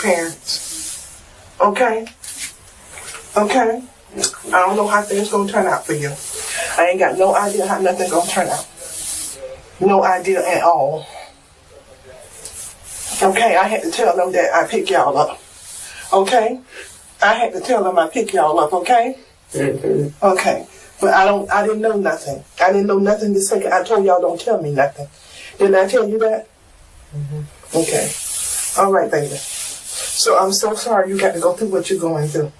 parents. Okay? Okay? I don't know how things gonna turn out for you. I ain't got no idea how nothing gonna turn out. No idea at all. Okay, I had to tell them that I pick y'all up. Okay? I had to tell them I pick y'all up, okay? Mm-hmm. Okay. But I didn't know nothing. I didn't know nothing the second I told y'all don't tell me nothing. Didn't I tell you that? Mm-hmm. Okay. All right, baby. So I'm so sorry you got to go through what you're going through.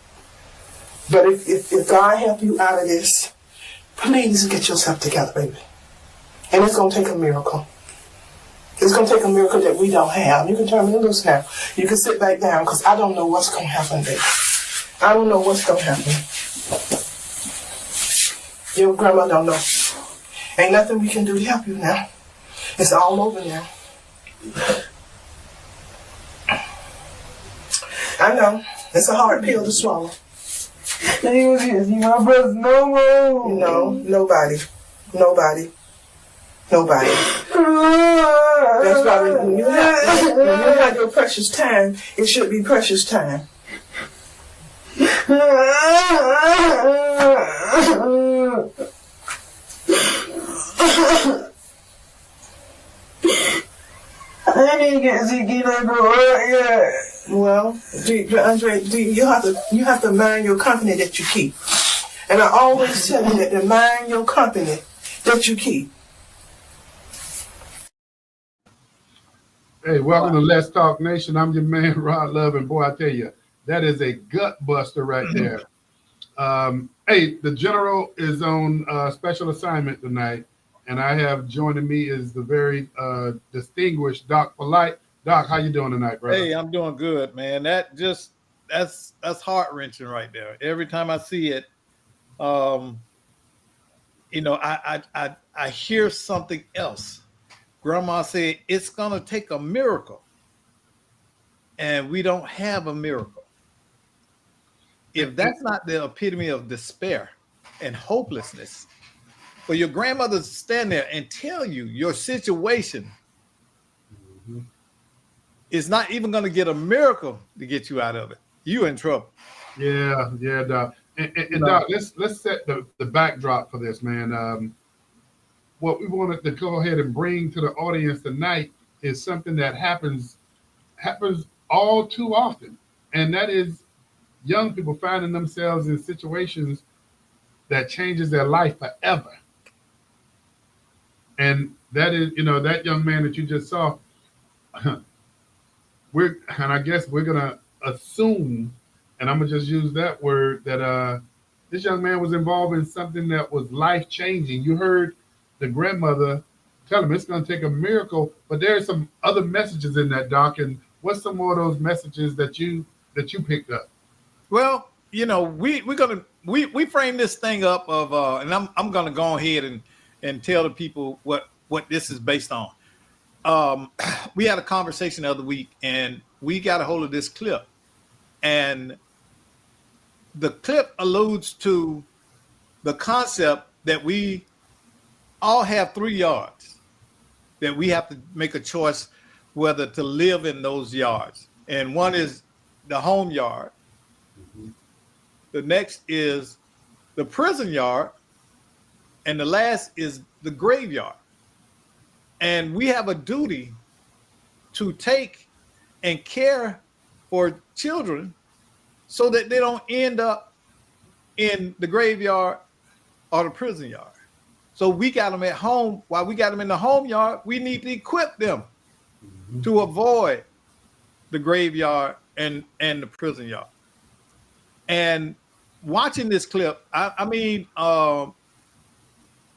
But if God help you out of this, please get yourself together, baby. And it's going to take a miracle. It's going to take a miracle that we don't have. You can turn me loose now. You can sit back down because I don't know what's going to happen, baby. I don't know what's going to happen. Your grandma don't know. Ain't nothing we can do to help you now. It's all over now. I know. It's a hard pill to swallow. You can't see my brothers no more. No, nobody. That's why when you have your precious time, it should be precious time. I didn't get to get that girl right yet. Well, Andre, you have to mind your company that you keep. And I always tell you that to mind your company that you keep. Hey, welcome to Let's Talk Nation. I'm your man, Rod Love, and boy, I tell you, that is a gut buster right there. Hey, the general is on special assignment tonight, and I have joining me is the very distinguished Doc Polite. Doc, how you doing tonight, brother? Hey, I'm doing good, man. That's heart wrenching right there. Every time I see it, I hear something else. Grandma said it's gonna take a miracle, and we don't have a miracle. If that's not the epitome of despair and hopelessness, for your grandmother to stand there and tell you your situation is not even going to get a miracle to get you out of it, you in trouble. Yeah, Doc. And Doc, let's set the backdrop for this, man. What we wanted to go ahead and bring to the audience tonight is something that happens all too often, and that is young people finding themselves in situations that changes their life forever. And that is, that young man that you just saw, and I guess we're gonna assume, and I'm gonna just use that word, that this young man was involved in something that was life-changing. You heard the grandmother tell him it's gonna take a miracle, but there are some other messages in that, Doc. And what's some more of those messages that you picked up? Well, we frame this thing up of and I'm gonna go ahead and tell the people what this is based on. We had a conversation the other week, and we got a hold of this clip, and the clip alludes to the concept that we all have 3 yards, that we have to make a choice whether to live in those yards. And one is the home yard. The next is the prison yard. And the last is the graveyard. And we have a duty to take and care for children so that they don't end up in the graveyard or the prison yard. So we got them at home. While we got them in the home yard, we need to equip them to avoid the graveyard and the prison yard. And watching this clip, I mean,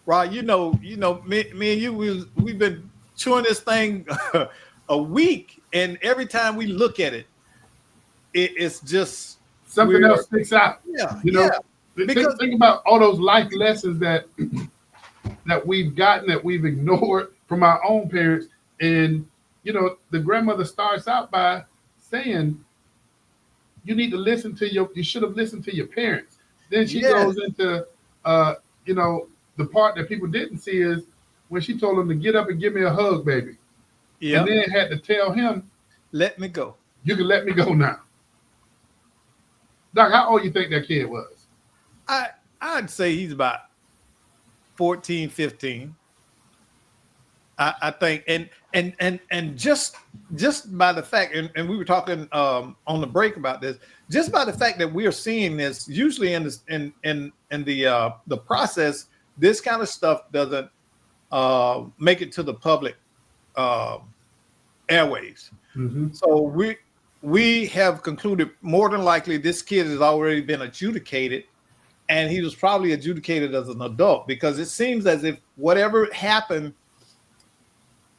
Rod, me and you, we've been chewing this thing a week, and every time we look at it, it's just something else sticks out. Yeah, Because think about all those life lessons that we've gotten, that we've ignored from our own parents. And the grandmother starts out by saying, you need to you should have listened to your parents. Then she goes into the part that people didn't see is when she told him to get up and give me a hug, baby. And then had to tell him, let me go. You can let me go now. Doc, how old you think that kid was? I'd say he's about 14, 15. I think, and just by the fact, and we were talking on the break about this, just by the fact that we are seeing this, usually in this in the process, this kind of stuff doesn't make it to the public airwaves. Mm-hmm. So we have concluded more than likely this kid has already been adjudicated, and he was probably adjudicated as an adult, because it seems as if whatever happened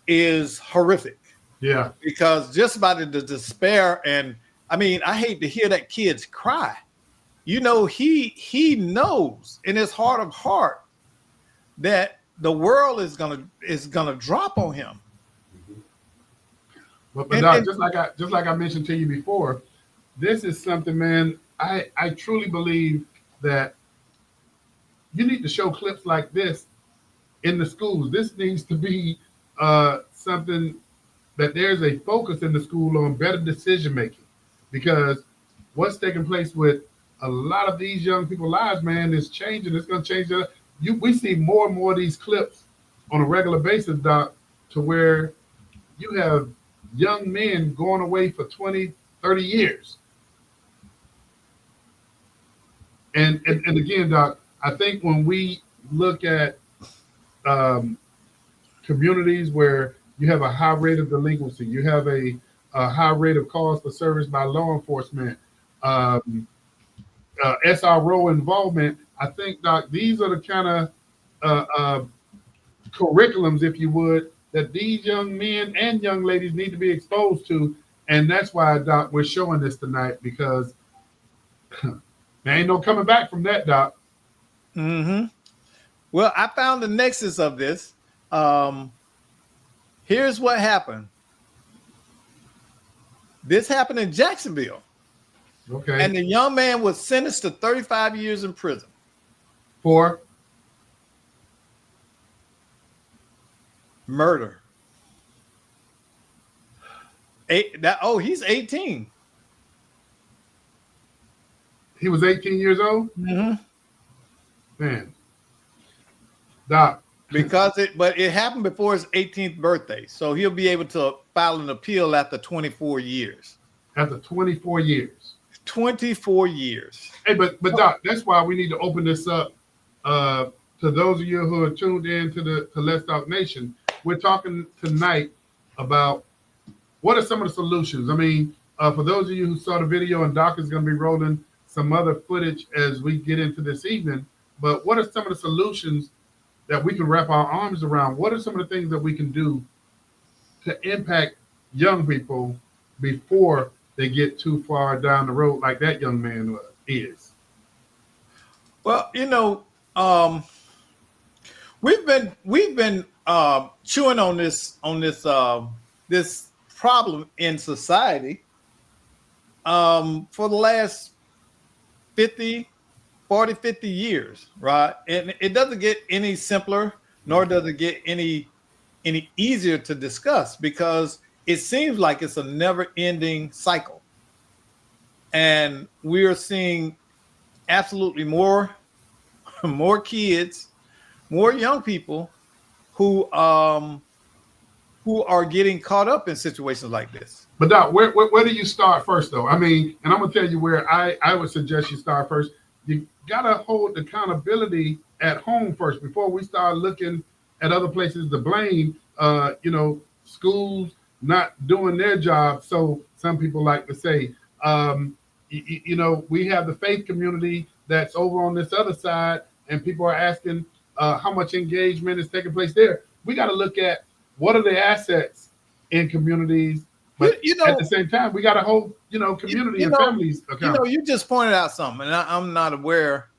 is horrific. Yeah. Because just by the despair, and I mean, I hate to hear that kid's cry. You know, he knows in his heart of heart that the world is gonna drop on him. But Doc, just like I mentioned to you before, this is something, man. I truly believe that you need to show clips like this in the schools. This needs to be something that there's a focus in the school on better decision making, because what's taking place with a lot of these young people's lives, man, is changing. It's going to change. We see more and more of these clips on a regular basis, Doc, to where you have young men going away for 20, 30 years. And again, Doc, I think when we look at communities where you have a high rate of delinquency, you have a high rate of calls for service by law enforcement, SRO involvement, I think, Doc, these are the kind of curriculums, if you would, that these young men and young ladies need to be exposed to. And that's why, Doc, we're showing this tonight, because there ain't no coming back from that, Doc. Mm-hmm. Well, I found the nexus of this. Here's what happened. This happened in Jacksonville. Okay. And the young man was sentenced to 35 years in prison. For murder. He's 18. He was 18 years old? Mm-hmm. Man. Doc. But it happened before his 18th birthday. So he'll be able to file an appeal after 24 years. After 24 years. 24 years. Hey, but Doc, that's why we need to open this up to those of you who are tuned in to Let's Talk Nation. We're talking tonight about what are some of the solutions. I mean, for those of you who saw the video, and Doc is going to be rolling some other footage as we get into this evening, but what are some of the solutions that we can wrap our arms around? What are some of the things that we can do to impact young people before they get too far down the road like that young man is? Well, you know, we've been chewing on this this problem in society for the last 40, 50 years, right? And it doesn't get any simpler, nor does it get any easier to discuss, because it seems like it's a never-ending cycle. And we are seeing absolutely more kids, more young people who are getting caught up in situations like this. But Doc, where do you start first, though? I mean, and I'm gonna tell you where I would suggest you start first. You gotta hold accountability at home first before we start looking at other places to blame. Schools not doing their job. So some people like to say, we have the faith community that's over on this other side, and people are asking how much engagement is taking place there. We got to look at what are the assets in communities, but at the same time, we got to hold community and families accountable. You just pointed out something, and I'm not aware.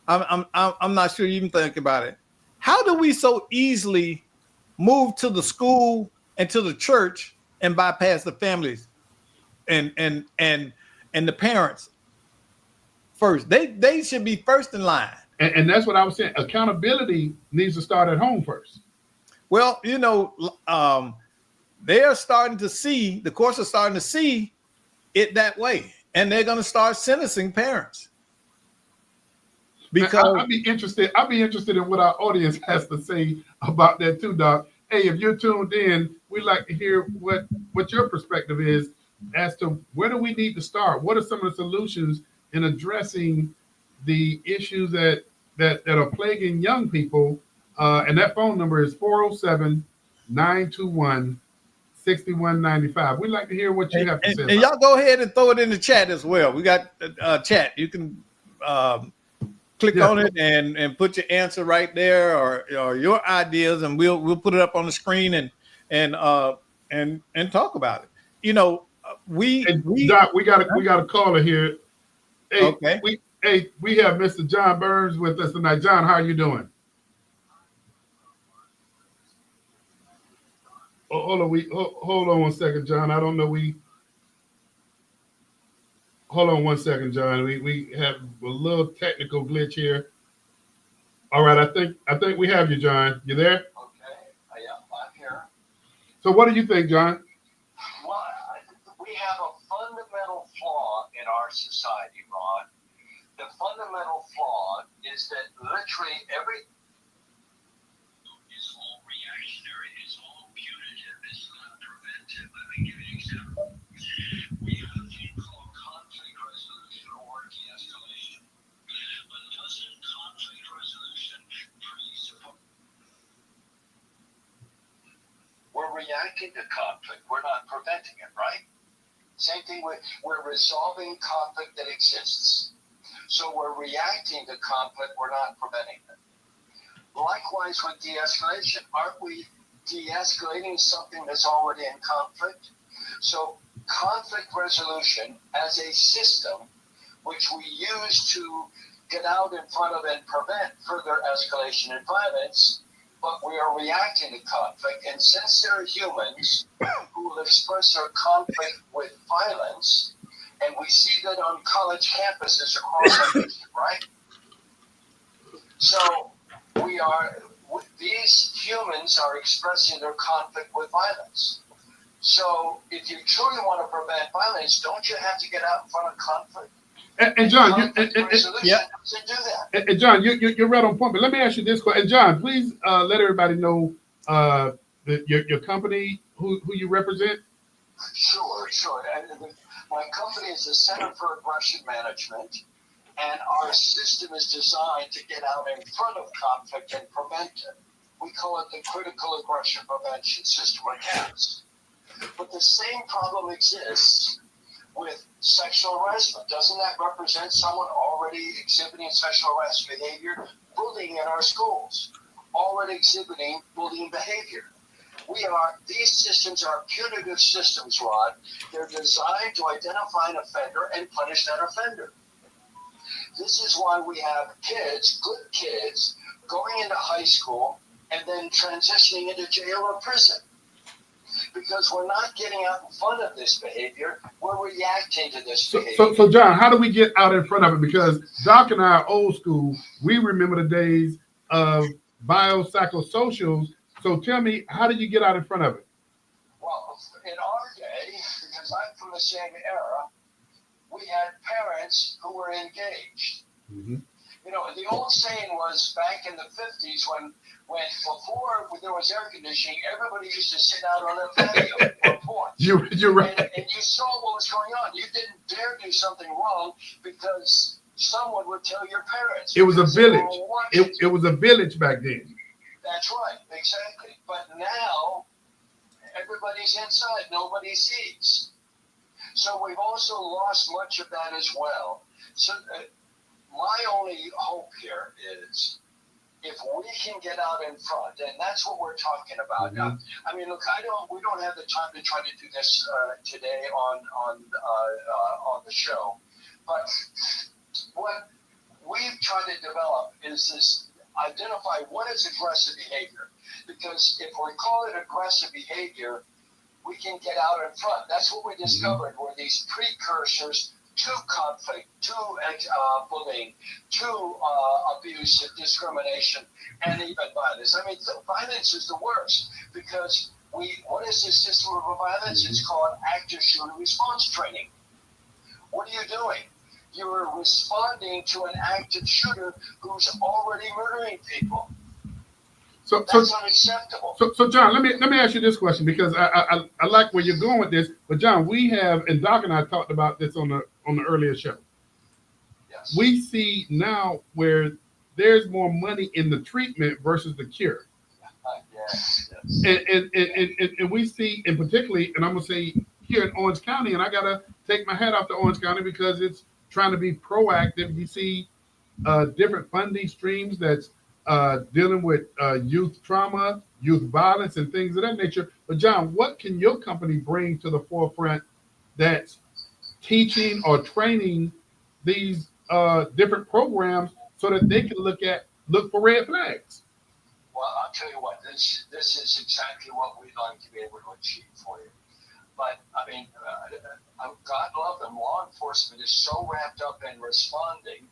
I'm not sure you even think about it. How do we so easily move to the school and to the church and bypass the families and the parents first? They should be first in line. And that's what I was saying. Accountability needs to start at home first. Well, they are starting to see, the courts are starting to see it that way, and they're going to start sentencing parents Because because I'd be interested. I'd be interested in what our audience has to say about that too, Doc. Hey, if you're tuned in, we'd like to hear what your perspective is as to where do we need to start. What are some of the solutions in addressing the issues that are plaguing young people? And that phone number is 407-921-6195. We'd like to hear what you have to say. and y'all go ahead and throw it in the chat as well. We got chat. You can click on it and put your answer right there or your ideas, and we'll put it up on the screen and talk about it. You know, Doc, we got a caller here. Hey, okay. We have Mr. John Burns with us tonight. John, how are you doing? Oh, hold on 1 second, John. I don't know. Hold on 1 second, John. We have a little technical glitch here. All right, I think we have you, John. You there? Okay, yeah, I'm here. So what do you think, John? Well, we have a fundamental flaw in our society, Ron. The fundamental flaw is that literally every is all reactionary, it's all punitive, it's not preventive. Let me give you an example. We have a thing called conflict resolution or de-escalation. But doesn't conflict resolution presuppose? We're reacting to conflict. We're not preventing it, right? Same thing with we're resolving conflict that exists. So we're reacting to conflict. We're not preventing it. Likewise with de-escalation, aren't we de-escalating something that's already in conflict? So conflict resolution as a system, which we use to get out in front of and prevent further escalation and violence, but we are reacting to conflict. And since there are humans who will express their conflict with violence, and we see that on college campuses across the nation, right? So these humans are expressing their conflict with violence. So if you truly want to prevent violence, don't you have to get out in front of conflict? And John, yeah. To do that. And John, you're right on point. But let me ask you this question. And John, please let everybody know your company, who you represent. Sure. And my company is the Center for Aggression Management, and our system is designed to get out in front of conflict and prevent it. We call it the Critical Aggression Prevention System, or CAPS. But the same problem exists with sexual harassment. Doesn't that represent someone already exhibiting sexual harassment behavior? Bullying in our schools, already exhibiting bullying behavior. These systems are punitive systems, Rod. They're designed to identify an offender and punish that offender. This is why we have good kids, going into high school and then transitioning into jail or prison. Because we're not getting out in front of this behavior, we're reacting to this behavior. So John, how do we get out in front of it? Because Doc and I are old school. We remember the days of biopsychosocials. So tell me, how did you get out in front of it? Well, in our day, because I'm from the same era, we had parents who were engaged. Mm-hmm. You know, the old saying was back in the 50s when before there was air conditioning, everybody used to sit out on a patio or porch. You're right. And you saw what was going on. You didn't dare do something wrong because someone would tell your parents. It was a village. It was a village back then. That's right, exactly. But now, everybody's inside, nobody sees. So we've also lost much of that as well. So my only hope here is if we can get out in front, and that's what we're talking about. Mm-hmm. Now, I mean, look, we don't have the time to try to do this today on the show, but what we've tried to develop is this: identify what is aggressive behavior, because if we call it aggressive behavior, we can get out in front. That's what we discovered were these precursors to conflict, to bullying, to abuse, discrimination, and even violence. I mean, violence is the worst because what is this system of violence? It's called active shooter response training. What are you doing? You're responding to an active shooter who's already murdering people. So That's unacceptable. So John, let me ask you this question, because I like where you're going with this. But John, we have, and Doc and I talked about this on the earlier show. Yes. We see now where there's more money in the treatment versus the cure. Yes. And we see, and particularly, and I'm gonna say here in Orange County, and I gotta take my hat off to Orange County because it's trying to be proactive. You see different funding streams that's dealing with youth trauma, youth violence, and things of that nature. But John, what can your company bring to the forefront that's teaching or training these different programs so that they can look for red flags? Well, I'll tell you what, this is exactly what we'd like to be able to achieve for you. But, I mean, God love them, law enforcement is so wrapped up in responding,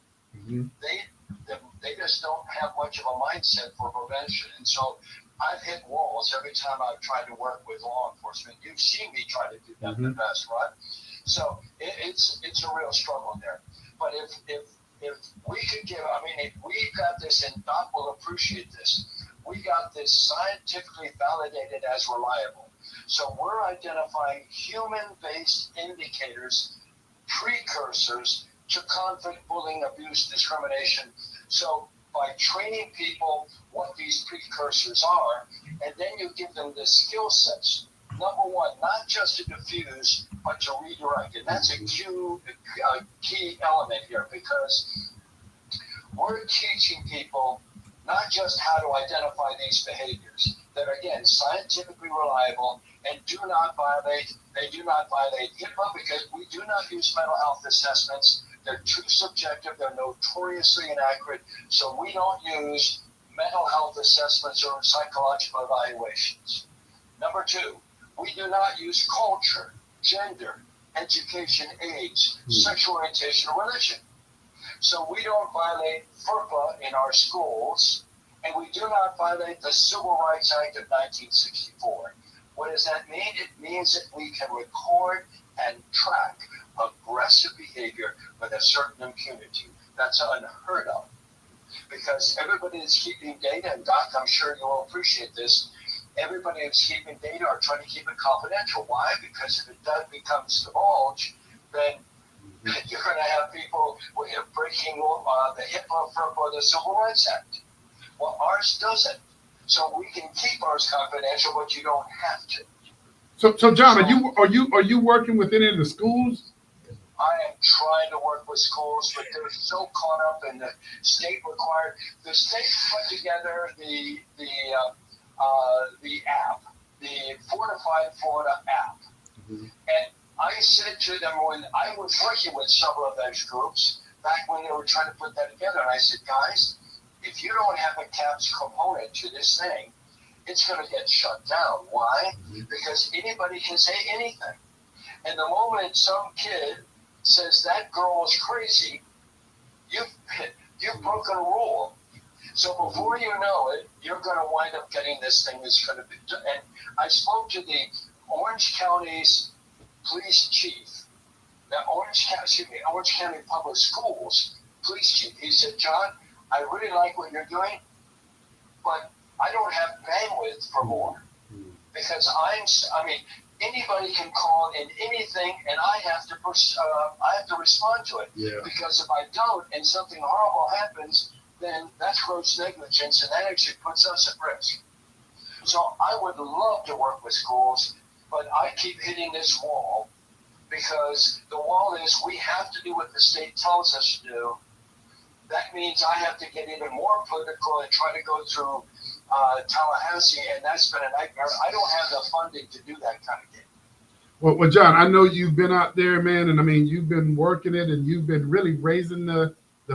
they just don't have much of a mindset for prevention. And so I've hit walls every time I've tried to work with law enforcement. You've seen me try to do that in the past, right? So it's a real struggle there. But if we could give, I mean, if we got this, and Doc will appreciate this, we got this scientifically validated as reliable. So we're identifying human-based indicators, precursors to conflict, bullying, abuse, discrimination. So by training people what these precursors are, and then you give them the skill sets. Number one, not just to diffuse, but to redirect. And that's a key element here, because we're teaching people not just how to identify these behaviors that are, again, scientifically reliable and do not violate HIPAA, because we do not use mental health assessments. They're too subjective. They're notoriously inaccurate. So we don't use mental health assessments or psychological evaluations. Number two, we do not use culture, gender, education, age, sexual orientation, or religion. So we don't violate FERPA in our schools, and we do not violate the Civil Rights Act of 1964. What does that mean? It means that we can record and track aggressive behavior with a certain impunity. That's unheard of, because everybody is keeping data, and Doc, I'm sure you'll appreciate this. Everybody is keeping data or trying to keep it confidential. Why? Because if it does becomes divulged, then you're going to have people breaking the HIPAA, FERPA, or the Civil Rights Act. Well, ours doesn't. So we can keep ours confidential, but you don't have to. So John, are you working with any of the schools? I am trying to work with schools, but they're so caught up in the state required. The state put together the app, the Fortified Florida app, and I said to them when I was working with several of those groups back when they were trying to put that together, and I said, guys, if you don't have a CAPS component to this thing, it's going to get shut down. Why? Because anybody can say anything. And the moment some kid says that girl is crazy, you've broken a rule. So before you know it, you're going to wind up getting this thing that's going to be. And I spoke to the Orange County's police chief, the Orange County Public Schools police chief. He said, John, I really like what you're doing, but I don't have bandwidth for more, because anybody can call in anything, and I have to respond to it. Yeah. Because if I don't, and something horrible happens, then that's gross negligence, and that actually puts us at risk. So I would love to work with schools, but I keep hitting this wall, because the wall is we have to do what the state tells us to do. That means I have to get even more political and try to go through Tallahassee, and that's been a nightmare. I don't have the funding to do that kind of game. Well, John, I know you've been out there, man, and I mean, you've been working it, and you've been really raising the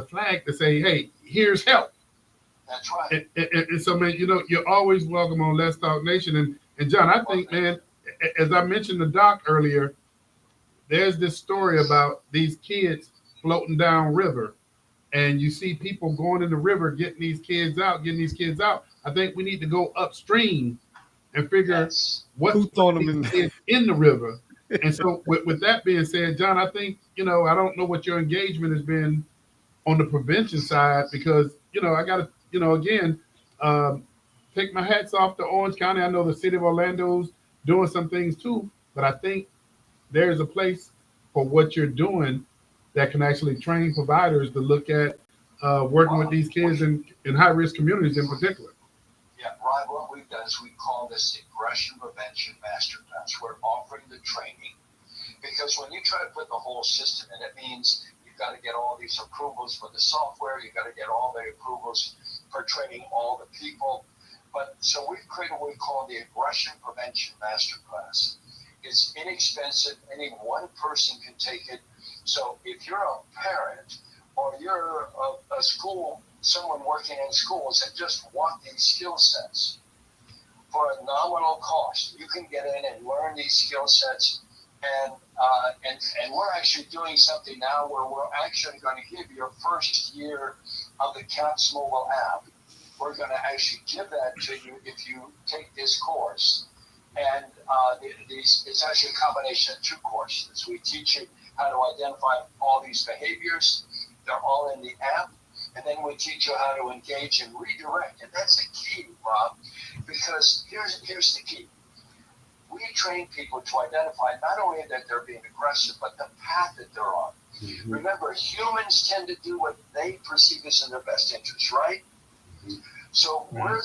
flag to say, hey, here's help. That's right. And so, man, you're always welcome on Let's Talk Nation. And John, I think, man, as I mentioned to Doc earlier, there's this story about these kids floating down river, and you see people going in the river, getting these kids out. I think we need to go upstream and figure what's throwing them in the river. And so with that being said, John, I think I don't know what your engagement has been on the prevention side because, I got to, again, take my hats off to Orange County. I know the city of Orlando's doing some things too, but I think there's a place for what you're doing that can actually train providers to look at working with these kids in high risk communities in particular. Yeah, Rod, what we've done is we call this the Aggression Prevention Masterclass. We're offering the training because when you try to put the whole system in, it means you've got to get all these approvals for the software, you've got to get all the approvals for training all the people. But so we've created what we call the Aggression Prevention Masterclass. It's inexpensive. Any one person can take it. So if you're a parent or you're a school, someone working in schools that just want these skill sets for a nominal cost, you can get in and learn these skill sets. And we're actually doing something now where we're actually going to give your first year of the CAPS mobile app. We're going to actually give that to you if you take this course. And it's actually a combination of two courses. We teach you how to identify all these behaviors. They're all in the app. And then we teach you how to engage and redirect. And that's the key, Rob, because here's the key. We train people to identify not only that they're being aggressive, but the path that they're on. Mm-hmm. Remember, humans tend to do what they perceive as in their best interest, right? Mm-hmm. So we're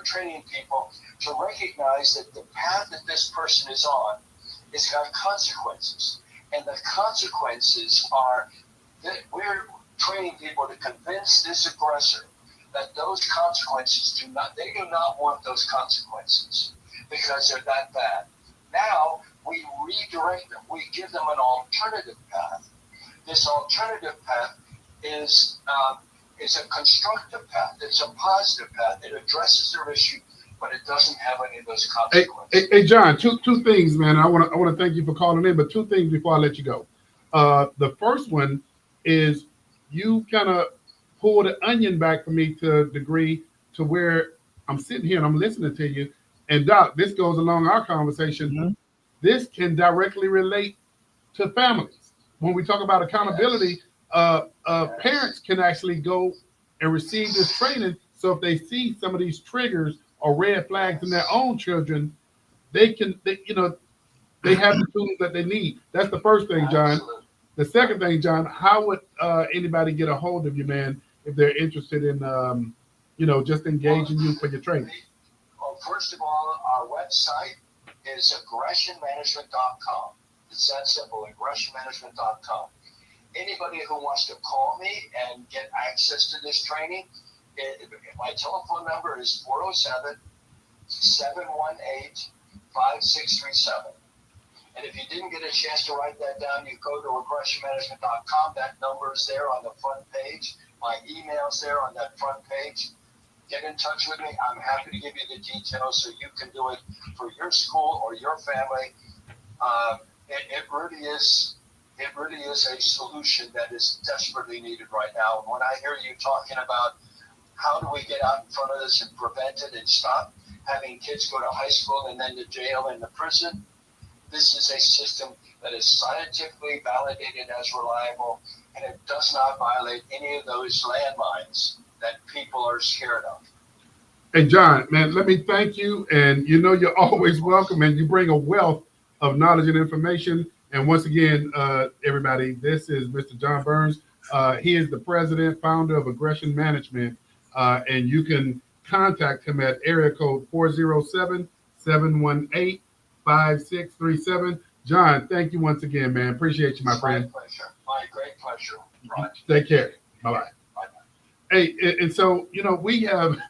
training people to recognize that the path that this person is on has got consequences. And the consequences are that we're training people to convince this aggressor that those consequences do not want those consequences because they're that bad. Now we redirect them. We give them an alternative path. This alternative path is a constructive path. It's a positive path. It addresses their issue, but it doesn't have any of those consequences. Hey, John, two things, man. I want to thank you for calling in, but two things before I let you go. The first one is you kind of pull the onion back for me to a degree to where I'm sitting here and I'm listening to you. And Doc, this goes along our conversation. Mm-hmm. This can directly relate to families. When we talk about accountability, yes. Parents can actually go and receive this training. So if they see some of these triggers or red flags in their own children, they have the tools that they need. That's the first thing, John. Absolutely. The second thing, John, how would anybody get a hold of you, man, if they're interested in, just engaging you for your training? Well, first of all, our website is aggressionmanagement.com. It's that simple, aggressionmanagement.com. Anybody who wants to call me and get access to this training, my telephone number is 407-718-5637. And if you didn't get a chance to write that down, you go to aggressionmanagement.com. That number is there on the front page. My email's there on that front page. Get in touch with me. I'm happy to give you the details so you can do it for your school or your family. It really is a solution that is desperately needed right now. And when I hear you talking about how do we get out in front of this and prevent it and stop having kids go to high school and then to jail and to prison, this is a system that is scientifically validated as reliable, and it does not violate any of those landmines that people are scared of. Hey, John, man, let me thank you. And you're always welcome, and you bring a wealth of knowledge and information. And once again, everybody, this is Mr. John Burns. He is the president, founder of Aggression Management, and you can contact him at area code 407-718-5637. John, thank you once again, man. Appreciate you, my friend. My pleasure. My great pleasure. Right. Take care. Bye-bye. Hey, and so, we have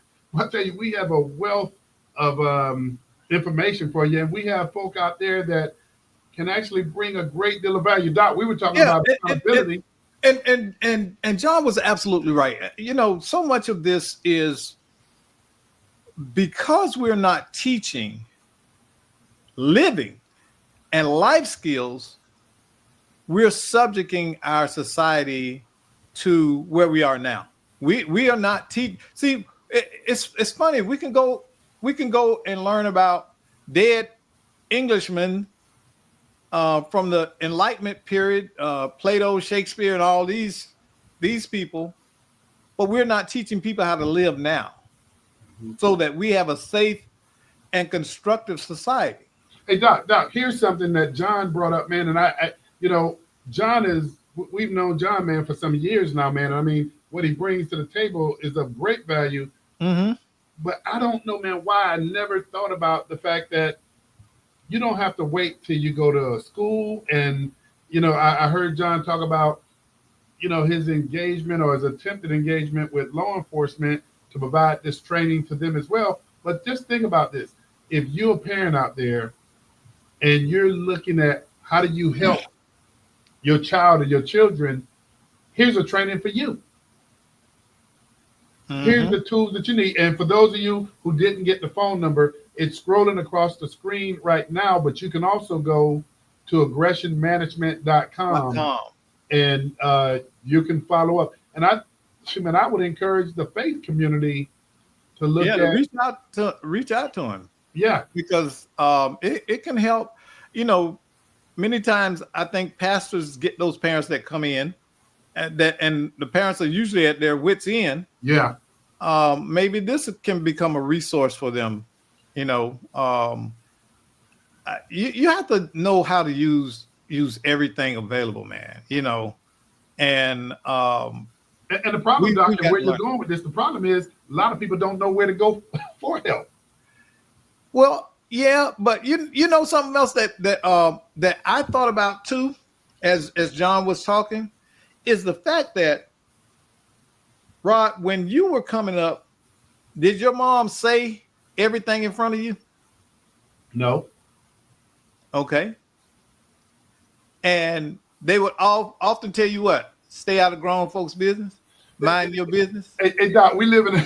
a wealth of information for you. And we have folk out there that can actually bring a great deal of value. Doc, we were talking about accountability. And John was absolutely right. So much of this is because we're not teaching living and life skills, we're subjecting our society to where we are now. We are not teaching. See, it's funny. We can go and learn about dead Englishmen from the Enlightenment period, Plato, Shakespeare, and all these people, but we're not teaching people how to live now, so that we have a safe and constructive society. Hey, Doc, here's something that John brought up, man. And I John we've known John, man, for some years now, man. I mean, what he brings to the table is of great value. Mm-hmm. But I don't know, man, why I never thought about the fact that you don't have to wait till you go to a school. And, I heard John talk about, his engagement or his attempted engagement with law enforcement to provide this training to them as well. But just think about this. If you're a parent out there and you're looking at how do you help your child or your children, here's a training for you. Mm-hmm. Here's the tools that you need. And for those of you who didn't get the phone number, it's scrolling across the screen right now, but you can also go to aggressionmanagement.com and you can follow up. And I would encourage the faith community to look at reach out to him. Yeah, because it can help. Many times I think pastors get those parents that come in, and the parents are usually at their wits' end. Yeah, maybe this can become a resource for them. You have to know how to use everything available, man. And the problem, Doctor, where you're going with this, the problem is a lot of people don't know where to go for help. Well, yeah, but you know something else that I thought about too, as John was talking, is the fact that, Rod, when you were coming up, did your mom say everything in front of you? No. Okay. And they would often tell you what? Stay out of grown folks' business. Mind your business. Hey, Doc, we live in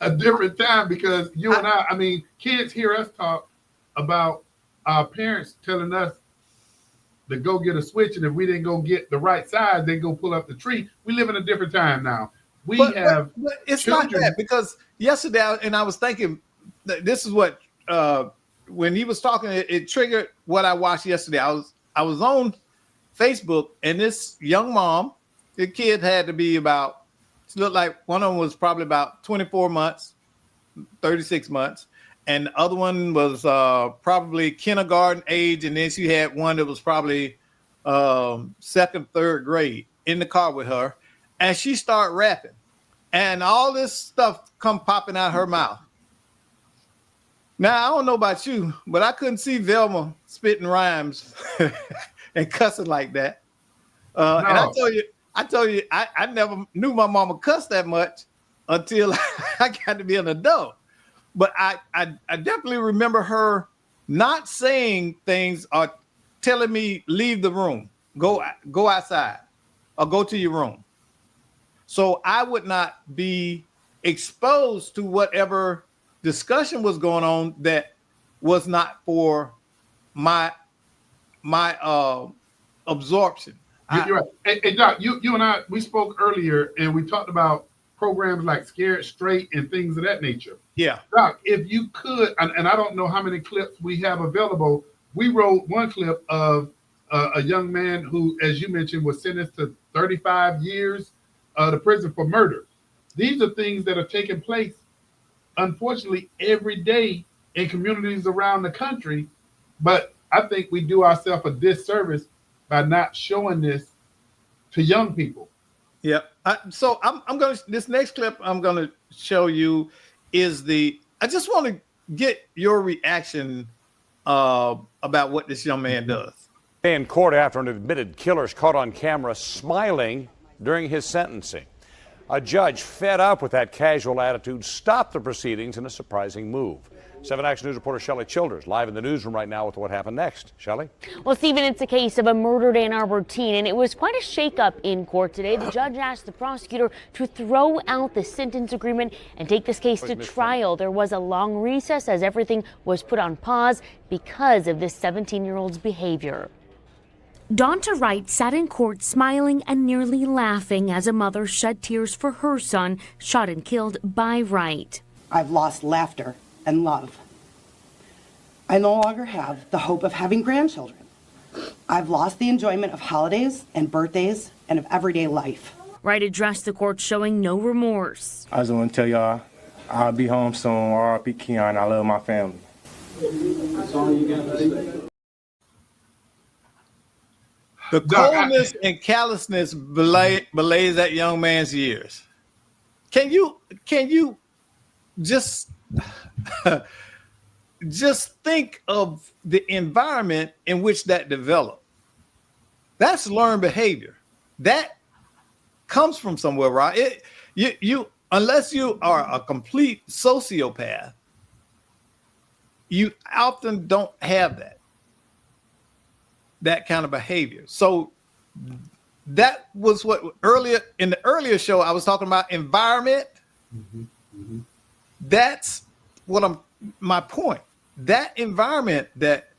a different time, because you and I mean, kids hear us talk about our parents telling us to go get a switch, and if we didn't go get the right size, they go pull up the tree. We live in a different time now. But it's children. not that, because yesterday, I was thinking, this is what when he was talking, it triggered what I watched yesterday. I was on Facebook, and this young mom, the kid had to be about, it looked like one of them was probably about 24 months, 36 months. And the other one was probably kindergarten age. And then she had one that was probably second, third grade in the car with her. And she started rapping. And all this stuff come popping out her mouth. Now, I don't know about you, but I couldn't see Velma spitting rhymes and cussing like that. No. And I told you, I never knew my mama cussed that much until I got to be an adult. But I definitely remember her not saying things or telling me, leave the room, go outside or go to your room. So I would not be exposed to whatever discussion was going on that was not for my absorption. You're right. Hey, Doc, you and I, we spoke earlier, and we talked about programs like Scared Straight and things of that nature. Yeah. Doc, if you could, and I don't know how many clips we have available, we wrote one clip of a young man who, as you mentioned, was sentenced to 35 years to prison for murder. These are things that are taking place, unfortunately, every day in communities around the country. But I think we do ourselves a disservice by not showing this to young people. Yeah. So I'm going to, this next clip I'm going to show you is I just want to get your reaction about what this young man does. In court after an admitted killer is caught on camera smiling during his sentencing. A judge fed up with that casual attitude stopped the proceedings in a surprising move. 7 Action News reporter Shelley Childers live in the newsroom right now with what happened next. Shelley? Well, Stephen, it's a case of a murdered Ann Arbor teen, and it was quite a shakeup in court today. The judge asked the prosecutor to throw out the sentence agreement and take this case to trial. There was a long recess as everything was put on pause because of this 17-year-old's behavior. Donta Wright sat in court smiling and nearly laughing as a mother shed tears for her son shot and killed by Wright. I've lost laughter and love. I no longer have the hope of having grandchildren. I've lost the enjoyment of holidays and birthdays and of everyday life. Wright addressed the court showing no remorse. I just want to tell y'all, I'll be home soon. R.I.P. Keon. I love my family. The coldness and callousness belays that young man's years. Can you just just think of the environment in which that developed? That's learned behavior. That comes from somewhere, right? You unless you are a complete sociopath, you often don't have that kind of behavior. So that was what earlier in the earlier show I was talking about environment. That's what my point. That environment that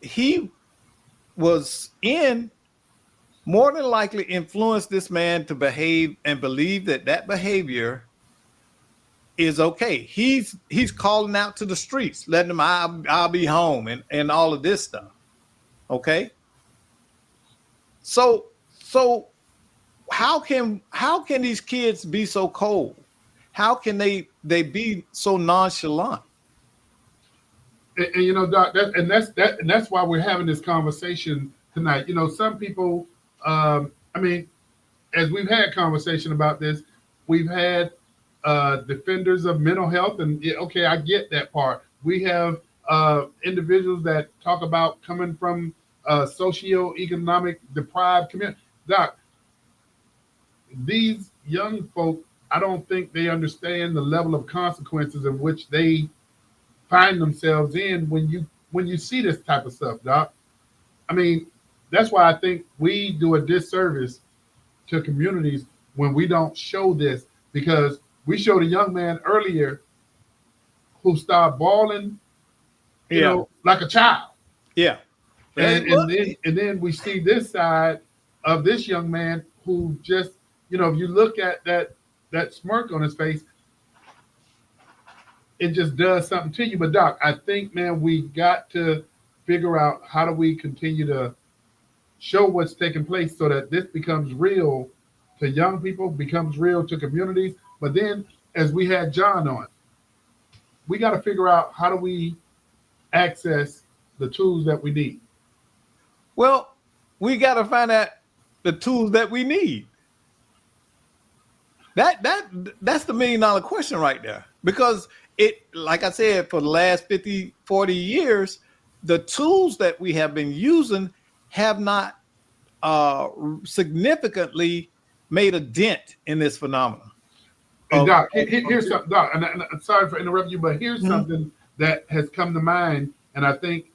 he was in more than likely influenced this man to behave and believe that behavior is okay. He's calling out to the streets, letting them I'll be home and all of this stuff. Okay. So how can these kids be so cold? How can they be so nonchalant? And you know, Doc, that's why we're having this conversation tonight. You know, some people, I mean, as we've had conversation about this, we've had defenders of mental health, and okay, I get that part. We have individuals that talk about coming from socioeconomic deprived community. Doc, these young folk, I don't think they understand the level of consequences in which they find themselves in when you see this type of stuff, Doc. I mean, that's why I think we do a disservice to communities when we don't show this, because we showed a young man earlier who started bawling, you know, like a child. Yeah. And then we see this side of this young man who just, you know, if you look at that smirk on his face, it just does something to you. But Doc, I think, man, we got to figure out how do we continue to show what's taking place so that this becomes real to young people, becomes real to communities. But then, as we had John on, we got to figure out how do we access the tools that we need. Well, we got to find out the tools that we need. That's the $1 million question right there. Because it, like I said, for the last 50, 40 years, the tools that we have been using have not significantly made a dent in this phenomenon. And Doc, here's something, Doc, and I'm sorry for interrupting you, but here's something that has come to mind, and I think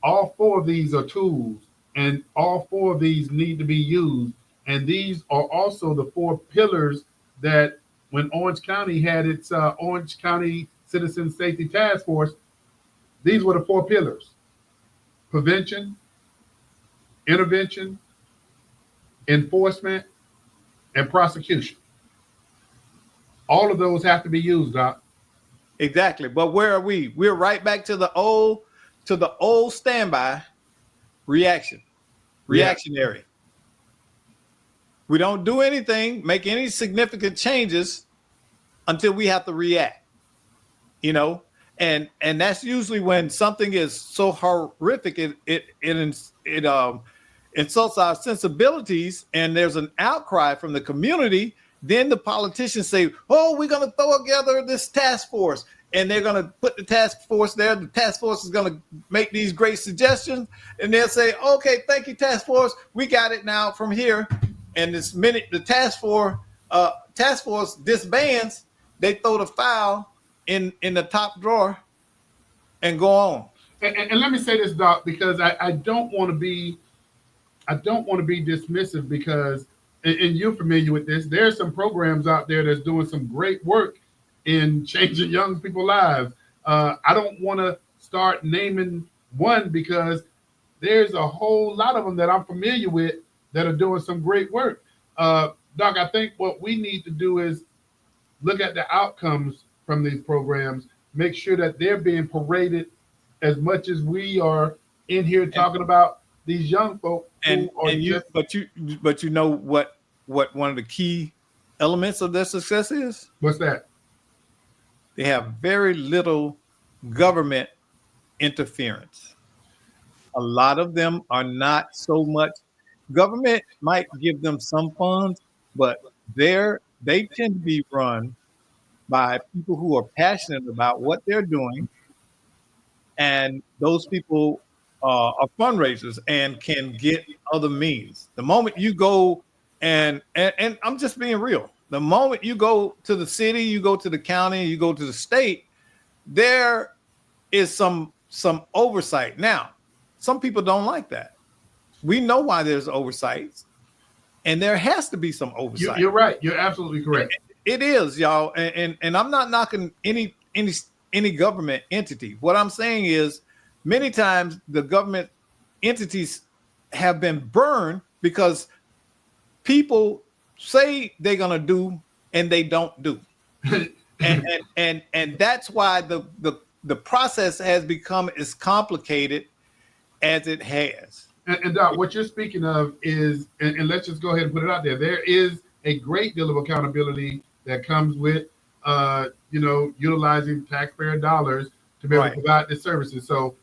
all four of these are tools, and all four of these need to be used, and these are also the four pillars that when Orange County had its Orange County Citizen Safety Task Force, these were the four pillars: prevention, intervention, enforcement, and prosecution. All of those have to be used, Doc. Exactly. But where are we? We're right back to the old standby reactionary. We don't do anything, make any significant changes until we have to react, you know, and that's usually when something is so horrific, it insults our sensibilities, and there's an outcry from the community. Then the politicians say, oh, we're going to throw together this task force, and they're going to put the task force there. The task force is going to make these great suggestions, and they'll say, okay, thank you, task force. We got it now from here. And this minute the task force disbands, they throw the file in the top drawer and go on. And let me say this, Doc, because I don't want to be dismissive, because and you're familiar with this. There's some programs out there that's doing some great work in changing young people's lives. I don't want to start naming one, because there's a whole lot of them that I'm familiar with that are doing some great work. Doc, I think what we need to do is look at the outcomes from these programs, make sure that they're being paraded as much as we are in here talking about these young folk And who are and you just, but you know what one of the key elements of their success is? what's that? They have very little government interference. A lot of them are not so much. Government might give them some funds, but they tend to be run by people who are passionate about what they're doing, and those people are fundraisers and can get other means. The moment you go and I'm just being real. The moment you go to the city, you go to the county, you go to the state, there is some oversight. Now, some people don't like that. We know why there's oversight, and there has to be some oversight. You're right. You're absolutely correct. It is, y'all, and I'm not knocking any government entity. What I'm saying is, many times the government entities have been burned because people say they're gonna do and they don't do, and that's why the process has become as complicated as it has. And Doc, what you're speaking of is, and let's just go ahead and put it out there. There is a great deal of accountability that comes with, utilizing taxpayer dollars to be able to provide the services. So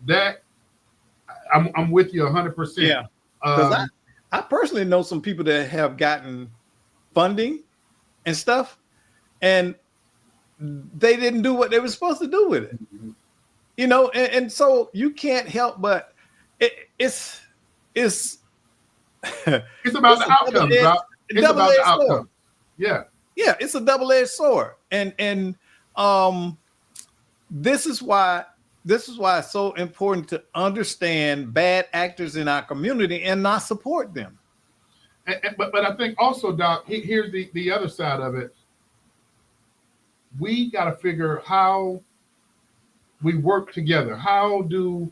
that I'm with you 100%. Yeah, because I personally know some people that have gotten funding and stuff, and they didn't do what they were supposed to do with it. And so you can't help but it's about the outcomes, Doc. It's about the outcomes. Yeah, it's a double-edged sword, and this is why it's so important to understand bad actors in our community and not support them. But I think also, Doc, here's the other side of it. We got to figure how we work together. How do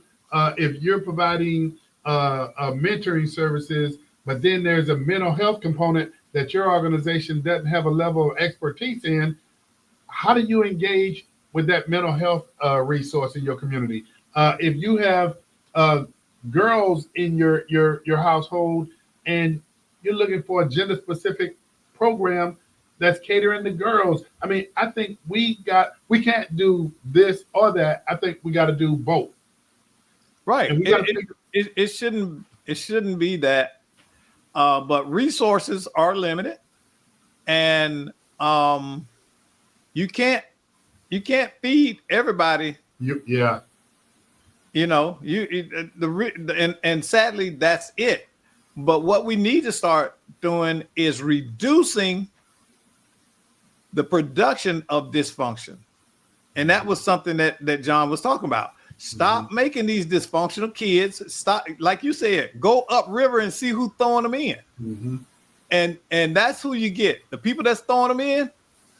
if you're providing mentoring services, but then there's a mental health component that your organization doesn't have a level of expertise in, how do you engage with that mental health resource in your community? If you have girls in your household and you're looking for a gender-specific program that's catering to girls, I mean, I think we can't do this or that. I think we got to do both. Right. It shouldn't be that, but resources are limited, and you can't feed everybody. And sadly that's it. But what we need to start doing is reducing the production of dysfunction, and that was something that John was talking about. Stop making these dysfunctional kids. Stop, like you said, go upriver and see who's throwing them in. And that's who you get. The people that's throwing them in,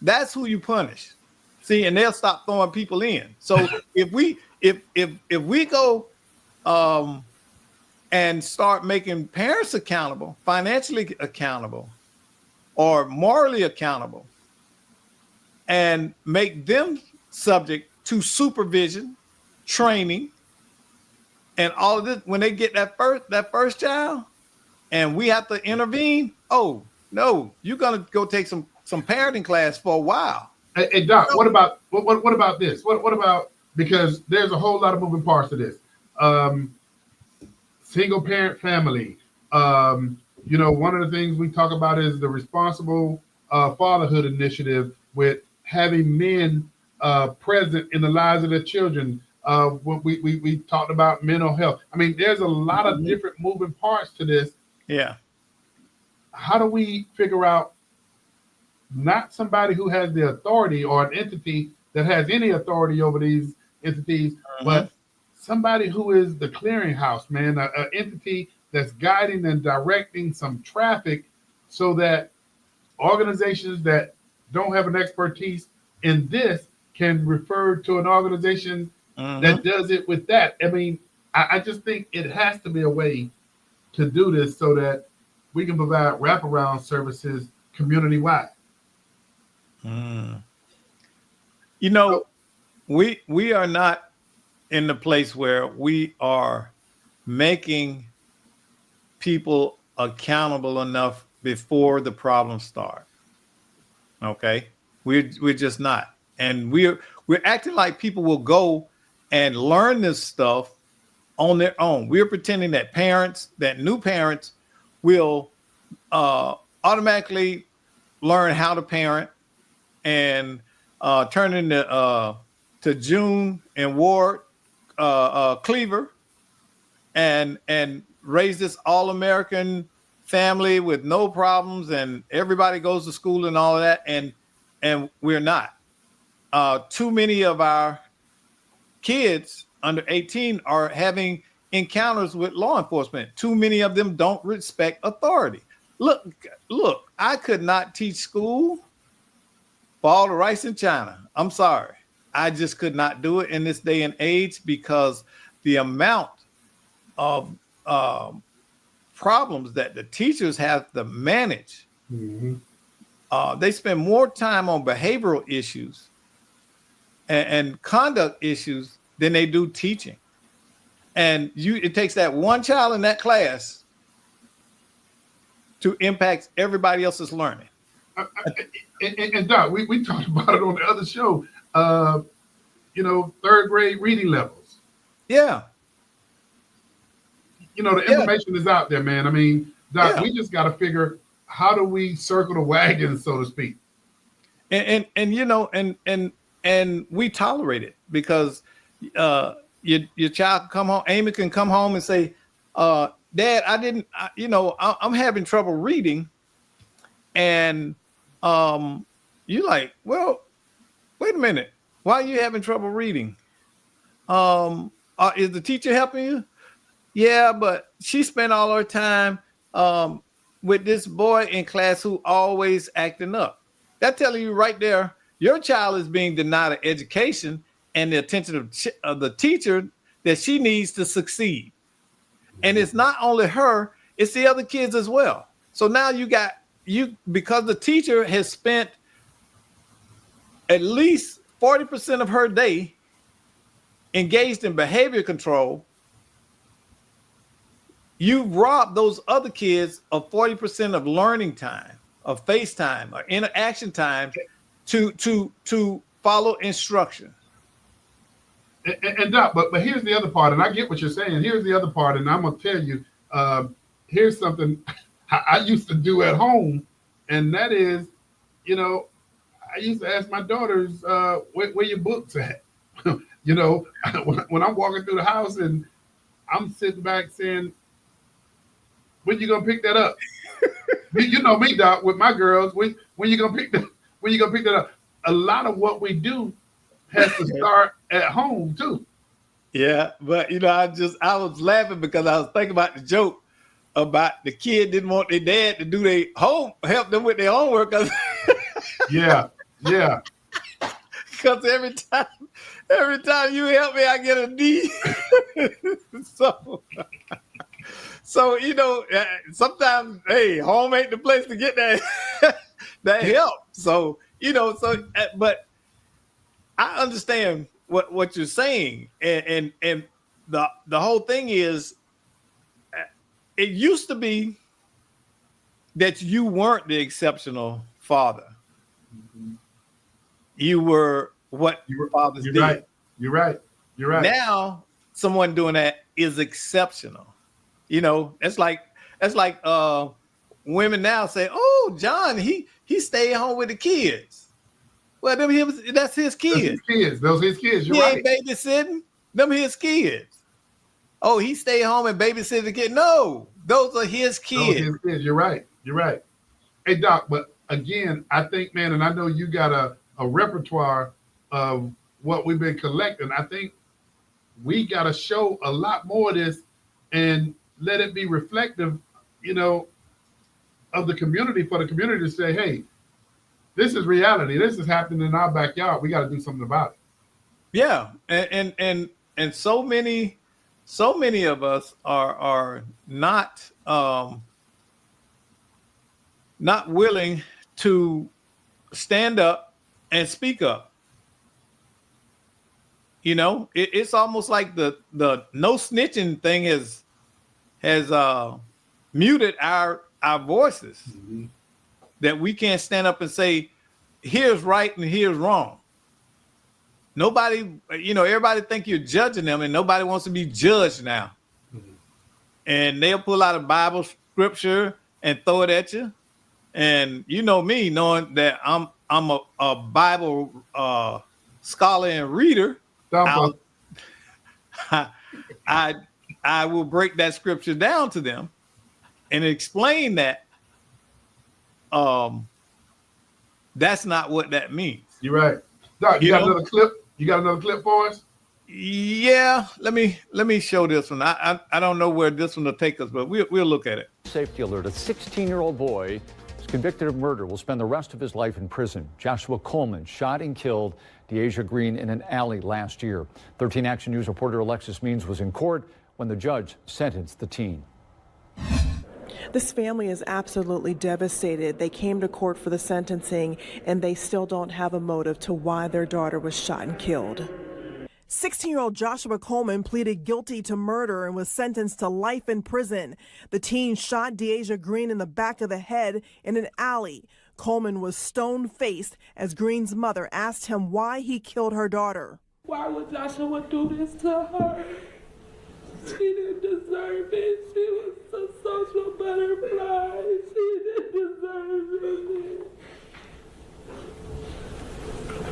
that's who you punish. See, and they'll stop throwing people in. So if we go and start making parents accountable, financially accountable, or morally accountable, and make them subject to supervision, training, and all of this, when they get that first child, and we have to intervene. Oh no, you're gonna go take some parenting class for a while. Hey Doc, what about this? What about, because there's a whole lot of moving parts to this. Single parent family. One of the things we talk about is the responsible fatherhood initiative, with having men present in the lives of their children. We talked about mental health. I mean, there's a lot of different moving parts to this. Yeah. How do we figure out not somebody who has the authority or an entity that has any authority over these entities, but somebody who is the clearinghouse, man, an entity that's guiding and directing some traffic so that organizations that don't have an expertise in this can refer to an organization that does it with that. I mean, I just think it has to be a way to do this so that we can provide wraparound services community-wide. We are not in the place where we are making people accountable enough before the problems start. Okay, we're just not, and we're acting like people will go and learn this stuff on their own. We're pretending that new parents will automatically learn how to parent and turn into to June and Ward Cleaver and raise this all-American family with no problems and everybody goes to school and all of that, and we're not. Too many of our kids under 18 are having encounters with law enforcement. Too many of them don't respect authority. Look, I could not teach school for all the rice in China. I'm sorry. I just could not do it in this day and age because the amount of problems that the teachers have to manage. They spend more time on behavioral issues and conduct issues than they do teaching. And it takes that one child in that class to impact everybody else's learning. And Doc, we talked about it on the other show. Third grade reading levels. Yeah. The information is out there, man. I mean, Doc, we just got to figure, how do we circle the wagon, so to speak? And we tolerate it because your child can come home, Amy can come home and say, Dad, I'm having trouble reading. And you like, well, wait a minute. Why are you having trouble reading? Is the teacher helping you? Yeah, but she spent all her time with this boy in class who always acting up. That telling you right there, your child is being denied an education and the attention of the teacher that she needs to succeed. And it's not only her, it's the other kids as well. So now because the teacher has spent at least 40% of her day engaged in behavior control, you've robbed those other kids of 40% of learning time, of face time, or interaction time to follow instruction. And Doc, but here's the other part, and I get what you're saying. Here's the other part, and I'm gonna tell you, here's something I used to do at home, and that is, I used to ask my daughters, where your books at? When I'm walking through the house and I'm sitting back saying, when you gonna pick that up? You know me, Doc, with my girls. When you gonna pick that up? A lot of what we do has to start at home too. Yeah, but I was laughing because I was thinking about the joke about the kid didn't want their dad to do help them with their homework. Yeah. Because every time you help me, I get a D. So sometimes, hey, home ain't the place to get that help. So but I understand what you're saying, and the whole thing is, it used to be that you weren't the exceptional father. You were what your fathers did. Right. You're right. Now, someone doing that is exceptional. That's like women now say, "Oh, John, he stayed home with the kids." Well, that's his kids. Those his kids. You're right. He ain't babysitting. Them his kids. Oh, he stayed home and babysitted the kid. No, those are his kids. Those his kids. You're right. Hey, Doc, but again, I think, man, and I know you got a repertoire of what we've been collecting. I think we got to show a lot more of this and let it be reflective, of the community, for the community to say, hey, this is reality. This is happening in our backyard. We got to do something about it. Yeah. And so many of us are not willing to stand up and speak up. You know, it's almost like the no snitching thing has muted our voices, that we can't stand up and say, here's right and here's wrong. Nobody, you know, everybody think you're judging them, and nobody wants to be judged now. And they'll pull out a Bible scripture and throw it at you. And you know me, knowing that I'm a Bible scholar and reader, I will break that scripture down to them and explain that that's not what that means. You're right. Doc, you got another clip? You got another clip for us? Yeah, let me show this one. I don't know where this one will take us, but we'll look at it. Safety alert: a 16-year-old boy was convicted of murder, will spend the rest of his life in prison. Joshua Coleman shot and killed Deasia Green in an alley last year. 13 Action News reporter Alexis Means was in court when the judge sentenced the teen. This family is absolutely devastated. They came to court for the sentencing, and they still don't have a motive to why their daughter was shot and killed. 16-year-old Joshua Coleman pleaded guilty to murder and was sentenced to life in prison. The teen shot Deasia Green in the back of the head in an alley. Coleman was stone-faced as Green's mother asked him why he killed her daughter. Why would Joshua do this to her? She didn't deserve it. She was a social butterfly. She didn't deserve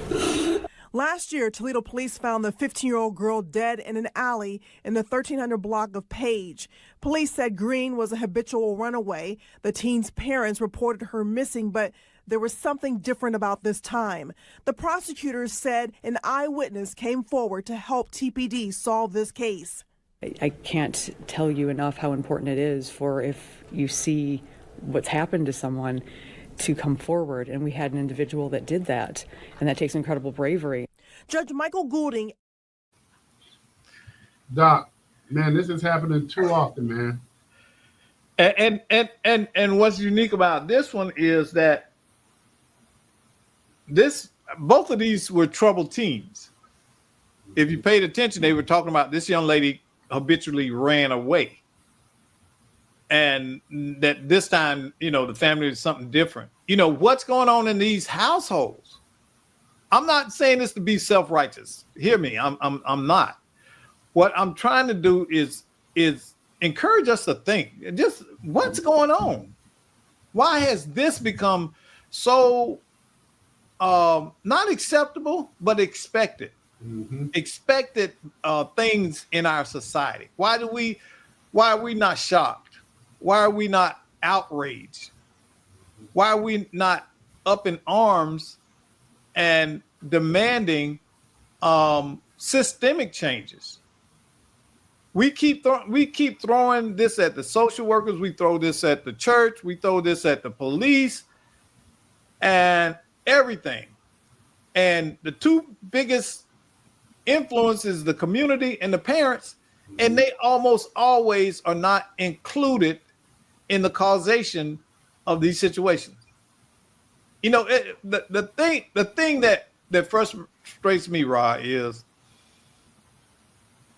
it. Last year, Toledo police found the 15-year-old girl dead in an alley in the 1300 block of Page. Police said Green was a habitual runaway. The teen's parents reported her missing, but there was something different about this time. The prosecutors said an eyewitness came forward to help TPD solve this case. I can't tell you enough how important it is for, if you see what's happened to someone, to come forward. And we had an individual that did that, and that takes incredible bravery. Judge Michael Goulding. Doc, man, this is happening too often, man. And what's unique about this one is that both of these were troubled teens. If you paid attention, they were talking about this young lady habitually ran away, and that this time, you know, the family is something different. You know, what's going on in these households? I'm not saying this to be self-righteous. Hear me. I'm not. What I'm trying to do is encourage us to think, just what's going on? Why has this become so not acceptable, but expected? Expected things in our society. Why are we not shocked? Why are we not outraged? Why are we not up in arms and demanding systemic changes? We keep throwing this at the social workers, we throw this at the church, we throw this at the police and everything. And the two biggest influences the community and the parents, and they almost always are not included in the causation of these situations. You know, the thing that frustrates me, Rod, is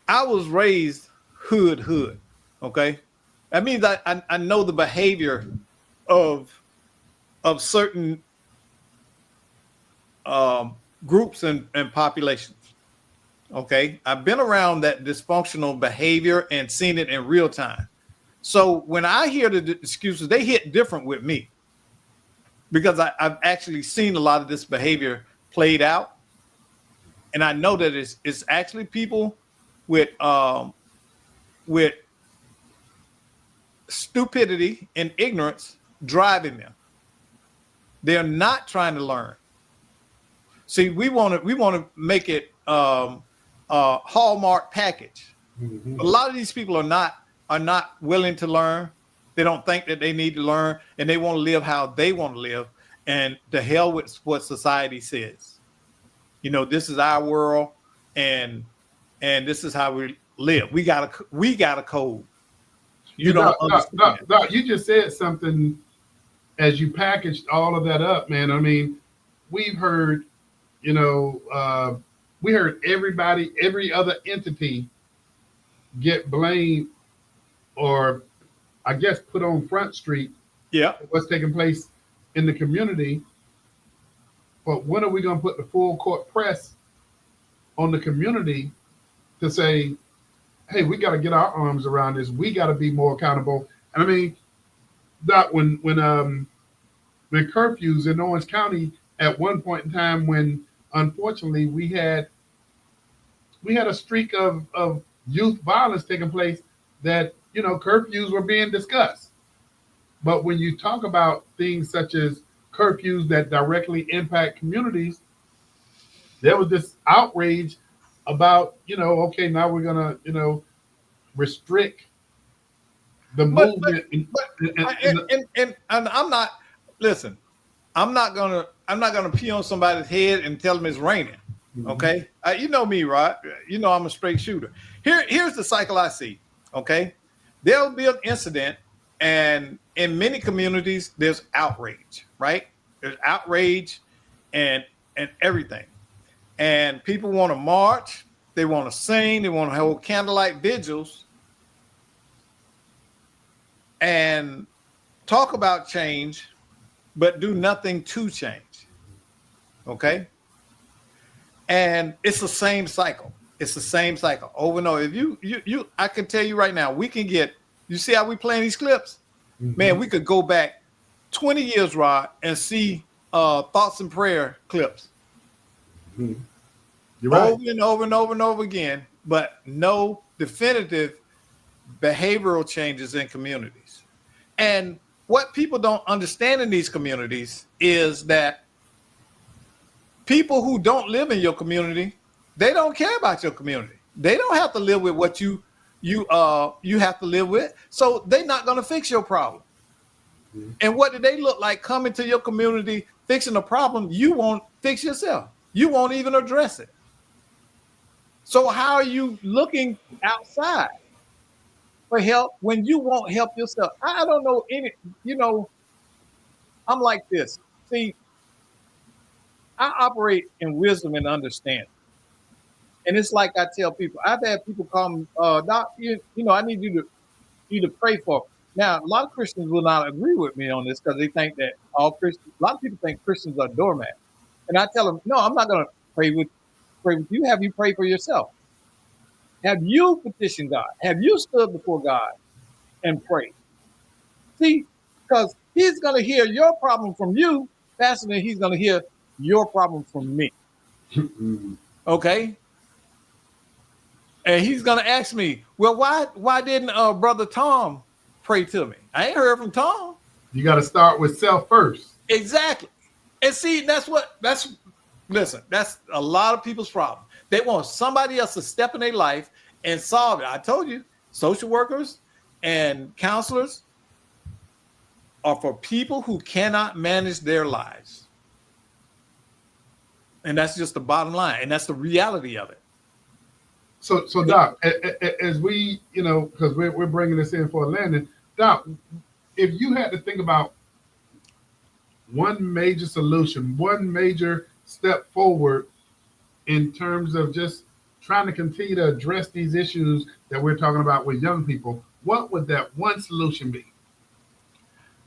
I was raised hood. Okay, that means I know the behavior of certain groups and populations. Okay, I've been around that dysfunctional behavior and seen it in real time. So when I hear the excuses, they hit different with me, because I've actually seen a lot of this behavior played out, and I know that it's actually people with stupidity and ignorance driving them. They're not trying to learn. See, we want to make it Hallmark package. A lot of these people are not willing to learn. They don't think that they need to learn, and they want to live how they want to live. And to hell with what society says. You know, this is our world, and this is how we live. We got a code. You don't understand. Doc, you just said something as you packaged all of that up, man. I mean, we've heard, you know, we heard everybody, every other entity get blamed, or I guess put on Front Street. Yeah. What's taking place in the community. But when are we going to put the full court press on the community to say, hey, we got to get our arms around this. We got to be more accountable. And I mean, that when curfews in Orange County at one point in time, when unfortunately we had a streak of youth violence taking place, that, you know, curfews were being discussed. But when you talk about things such as curfews that directly impact communities, there was this outrage about, you know, okay, now we're gonna, you know, restrict the movement. And I'm not, listen, I'm not gonna pee on somebody's head and tell them it's raining. Okay, you know me, right? You know I'm a straight shooter. Here's the cycle I see. Okay, there'll be an incident, and in many communities there's outrage, right? There's outrage and everything, and people want to march, they want to sing, they want to hold candlelight vigils, and talk about change, but do nothing to change. Okay. And it's the same cycle. It's the same cycle over and over. If you I can tell you right now, we can get, you see how we playing these clips? Man, we could go back 20 years, Rod, and see thoughts and prayer clips. You're right. Over and over and over and over again, but no definitive behavioral changes in communities. And what people don't understand in these communities is that people who don't live in your community, they don't care about your community. They don't have to live with what you have to live with. So they're not going to fix your problem. And what do they look like coming to your community, fixing a problem you won't fix yourself? You won't even address it. So how are you looking outside for help when you won't help yourself? I don't know any, you know, I'm like this. See, I operate in wisdom and understanding. And it's like I tell people, I've had people call me, Doc, you know, I need you to pray for me. Now, a lot of Christians will not agree with me on this because they think that all Christians, a lot of people think Christians are doormats. And I tell them, no, I'm not going to pray with you. Have you prayed for yourself? Have you petitioned God? Have you stood before God and prayed? See, because he's going to hear your problem from you faster than he's going to hear your problem from me. Okay? And he's going to ask me, well, why didn't Brother Tom pray to me? I ain't heard from Tom. You got to start with self first. Exactly. And see, that's a lot of people's problem. They want somebody else to step in their life and solve it. I told you, social workers and counselors are for people who cannot manage their lives. And that's just the bottom line. And that's the reality of it. So Doc, as we, you know, because we're bringing this in for a landing, Doc, if you had to think about one major solution, one major step forward in terms of just trying to continue to address these issues that we're talking about with young people, what would that one solution be?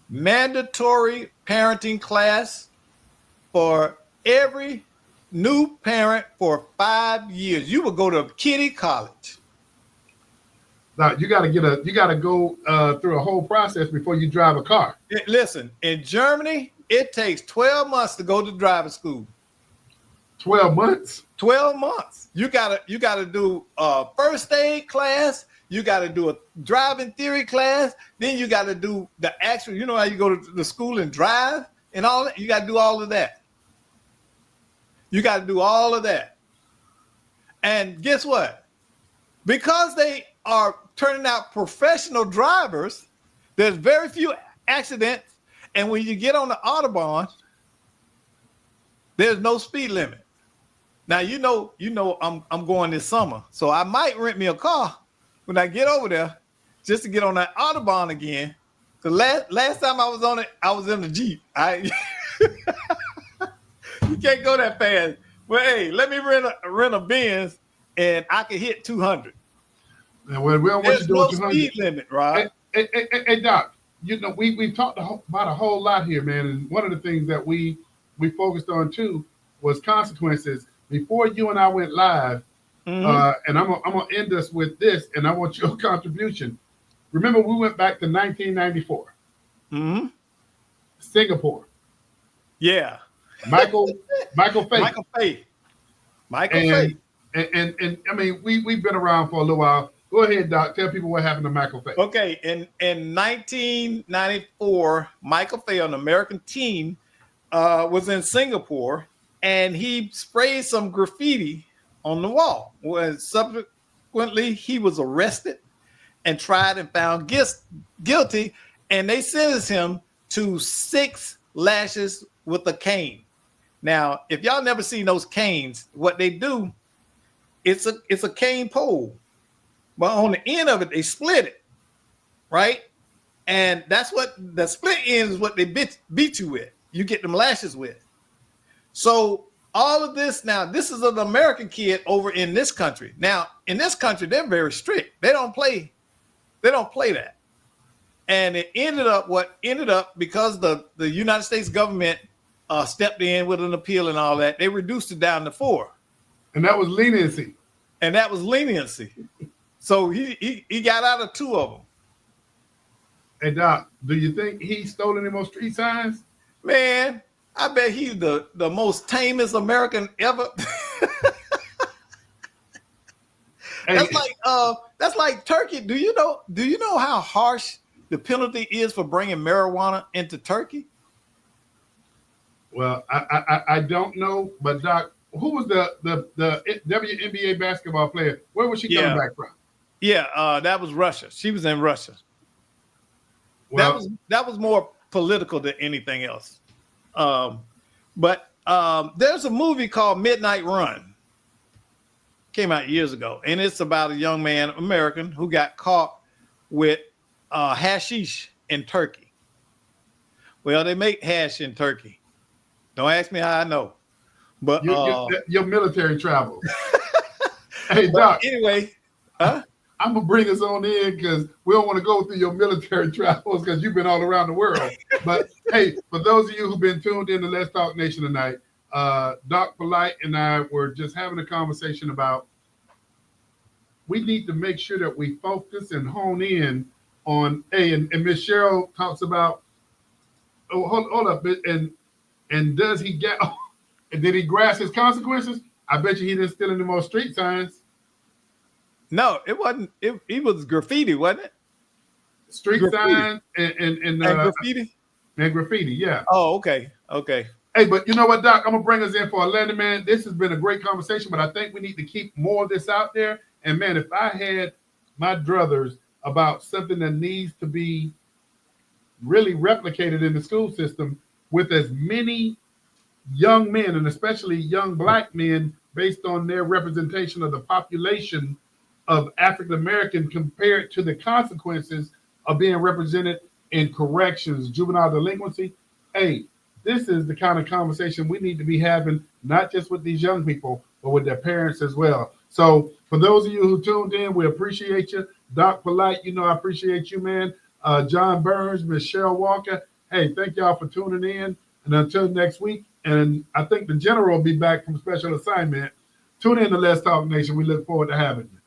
Mandatory parenting class for every new parent for 5 years. You will go to kiddie college. Now you got to go through a whole process before you drive a car. Listen, in Germany, it takes 12 months to go to driving school. 12 months? 12 months. You gotta do a first aid class. You gotta do a driving theory class. Then you gotta do the actual, you know how you go to the school and drive and all that? You gotta do all of that. You gotta do all of that. And guess what? Because they are turning out professional drivers, there's very few accidents. And when you get on the Autobahn, there's no speed limit. Now, you know, I'm going this summer, so I might rent me a car when I get over there just to get on that Autobahn again. The last time I was on it, I was in the Jeep. You can't go that fast Well, hey, let me rent a Benz, and I can hit 200. And we don't want There's you doing no 200. speed limit, Rod. Hey, Doc, you know, we've talked about a whole lot here, man. And one of the things that we focused on too was consequences. Before you and I went live, and I'm gonna end us with this, and I want your contribution. Remember, we went back to 1994. Singapore. Yeah. Michael Faye. Michael Faye. And I mean, we've been around for a little while. Go ahead, Doc. Tell people what happened to Michael Faye. Okay, in 1994, Michael Faye, an American team, was in Singapore, and he sprayed some graffiti on the wall. When subsequently he was arrested and tried and found guilty, and they sentenced him to 6 lashes with a cane. Now, if y'all never seen those canes, what they do, it's a cane pole, but on the end of it, they split it, right? And that's what the split end is what they beat you with. You get them lashes with. So all of this now, this is an American kid over in this country. Now, in this country, they're very strict. They don't play that. And it ended up because the United States government stepped in with an appeal and all that, they reduced it down to 4. And that was leniency. So he got out of 2 of them. Hey, Doc, do you think he stole any more street signs? Man, I bet he's the most tamest American ever. Hey. That's like Turkey. Do you know how harsh the penalty is for bringing marijuana into Turkey? Well, I don't know, but Doc, who was the WNBA basketball player? Where was she coming back from? Yeah, that was Russia. She was in Russia. Well, that was more political than anything else. But there's a movie called Midnight Run. Came out years ago, and it's about a young man, American, who got caught with hashish in Turkey. Well, they make hash in Turkey. Don't ask me how I know. But your military travel. Hey, Doc. Anyway, I'm gonna bring us on in because we don't want to go through your military travels because you've been all around the world. But hey, for those of you who've been tuned in to Let's Talk Nation tonight, Doc Polite and I were just having a conversation about we need to make sure that we focus and hone in on and Miss Cheryl talks about hold up and does he get and did he grasp his consequences? I bet you he didn't steal any more street signs. No, it wasn't. It was graffiti, wasn't it? Street signs and graffiti? And graffiti, yeah. Oh, okay. Okay. Hey, but you know what, Doc? I'm going to bring us in for a landing, man. This has been a great conversation, but I think we need to keep more of this out there. And, man, if I had my druthers about something that needs to be really replicated in the school system with as many young men, and especially young black men, based on their representation of the population of African American compared to the consequences of being represented in corrections, juvenile delinquency. Hey, this is the kind of conversation we need to be having, not just with these young people, but with their parents as well. So for those of you who tuned in, we appreciate you. Doc Polite, you know I appreciate you, man. John Burns, Miss Cheryl Walker. Hey, thank y'all for tuning in. And until next week, and I think the general will be back from special assignment. Tune in to Let's Talk Nation. We look forward to having you.